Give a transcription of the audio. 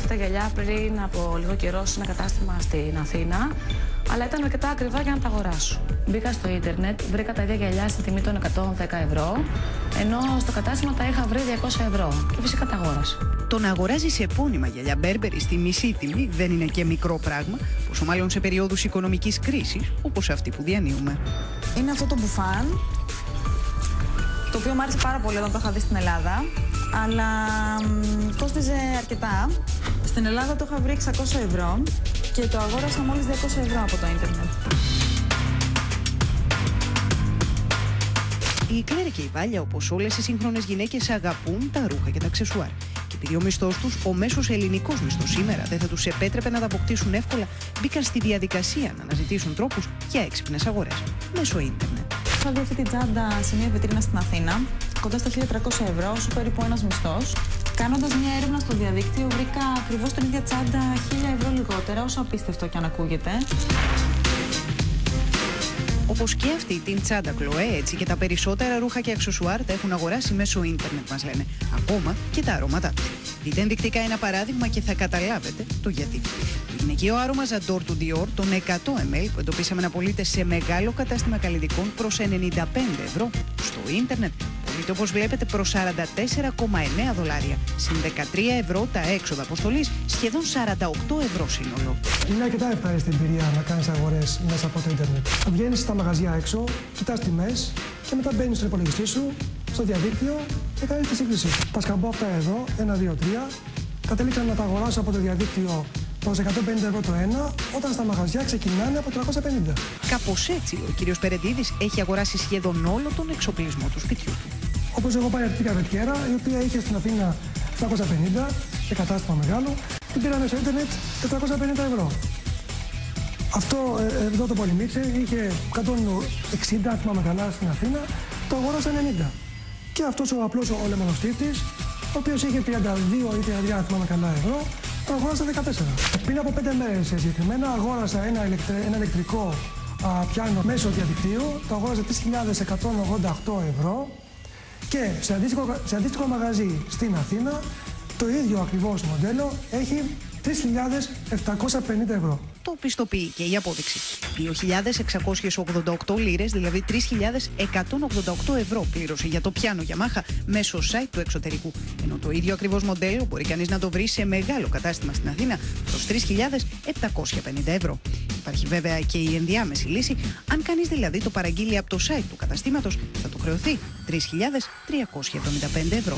τα γυαλιά πριν από λίγο καιρό σε ένα κατάστημα στην Αθήνα, αλλά ήταν αρκετά ακριβά για να τα αγοράσω. Μπήκα στο ίντερνετ, βρήκα τα ίδια γυαλιά στη τιμή των 110 ευρώ, ενώ στο κατάστημα τα είχα βρει 200 ευρώ και φυσικά τα αγόρασα. Το να αγοράζεις επώνυμα γυαλιά Μπέρμπερι στη μισή τιμή δεν είναι και μικρό πράγμα, πόσο μάλλον σε περιόδους οικονομικής κρίσης όπως αυτή που διανύουμε. Είναι αυτό το μπουφάν, το οποίο μου άρεσε πάρα πολύ όταν το είχα δει στην Ελλάδα, αλλά κόστιζε αρκετά. Στην Ελλάδα το είχα βρει 600 ευρώ και το αγόρασα μόλις 200 ευρώ από το ίντερνετ. Η Κλέρη και η Βάλια, όπως όλες οι σύγχρονες γυναίκες, αγαπούν τα ρούχα και τα αξεσουάρ. Και επειδή ο μισθός τους, ο μέσος ελληνικός μισθός σήμερα, δεν θα τους επέτρεπε να τα αποκτήσουν εύκολα, μπήκαν στη διαδικασία να αναζητήσουν τρόπους για έξυπνες αγορές μέσω ίντερνετ. Είχα δει αυτή την τσάντα σε μια βιτρίνα στην Αθήνα, κοντά στα 1.300 ευρώ, όσο περίπου ένας μισθός. Κάνοντας μια έρευνα στο διαδίκτυο, βρήκα ακριβώς την ίδια τσάντα 1.000 ευρώ λιγότερα, όσο απίστευτο και αν ακούγεται. Όπως και αυτή την τσάντα Κλοέ, έτσι και τα περισσότερα ρούχα και αξεσουάρ τα έχουν αγοράσει μέσω ίντερνετ, μας λένε. Ακόμα και τα αρώματά τους. Δείτε ενδεικτικά ένα παράδειγμα και θα καταλάβετε το γιατί. Το γυναικείο άρωμα J'adore του Dior, των 100 ml που εντοπίσαμε να πωλείται σε μεγάλο κατάστημα καλλιτικών προς 95 ευρώ. Στο ίντερνετ πωλείται, όπως βλέπετε, προς 44,9 δολάρια. Συν 13 ευρώ τα έξοδα αποστολής, σχεδόν 48 ευρώ σύνολο. Είναι αρκετά ευχάριστη εμπειρία να κάνεις αγορές μέσα από το ίντερνετ. Βγαίνεις στα μαγαζιά έξω, κοιτάς τιμές και μετά μπαίνεις στον υπολογιστή σου, στο διαδίκτυο και κάνεις τη σύγκριση. Τα σκαμπώ αυτά εδώ, 1, 2, 3. Κατέληξα να τα αγοράσω από το διαδίκτυο προς 150 ευρώ το ένα, όταν στα μαγαζιά ξεκινάνε από 350. Κάπως έτσι ο κύριος Περεντίδης έχει αγοράσει σχεδόν όλο τον εξοπλισμό του σπιτιού του. Όπως εγώ πάρει αυτή την καροτιέρα, η οποία είχε στην Αθήνα 750, σε κατάστημα μεγάλο, την πήραμε στο ίντερνετ 450 ευρώ. Αυτό εδώ το πολυμίξερ είχε 160, αν θυμάμαι καλά, στην Αθήνα, το αγόρασα 90. Και αυτός ο απλός ο λεμονοστίφτης, ο οποίος είχε 32 ή 33, αν θυμάμαι καλά, ευρώ, το αγόρασα 14. Πριν από 5 μέρες συγκεκριμένα αγόρασα ένα ηλεκτρικό πιάνο μέσω διαδικτύου, το αγόρασα 3.188 ευρώ και σε αντίστοιχο μαγαζί στην Αθήνα το ίδιο ακριβώς μοντέλο έχει 3.750 ευρώ. Το πιστοποιεί και η απόδειξη. 2.688 λίρες, δηλαδή 3.188 ευρώ πλήρωσε για το πιάνο Yamaha μέσω site του εξωτερικού. Ενώ το ίδιο ακριβώς μοντέλο μπορεί κανείς να το βρει σε μεγάλο κατάστημα στην Αθήνα προς 3.750 ευρώ. Υπάρχει βέβαια και η ενδιάμεση λύση. Αν κανείς δηλαδή το παραγγείλει από το site του καταστήματος, θα του χρεωθεί 3.375 ευρώ.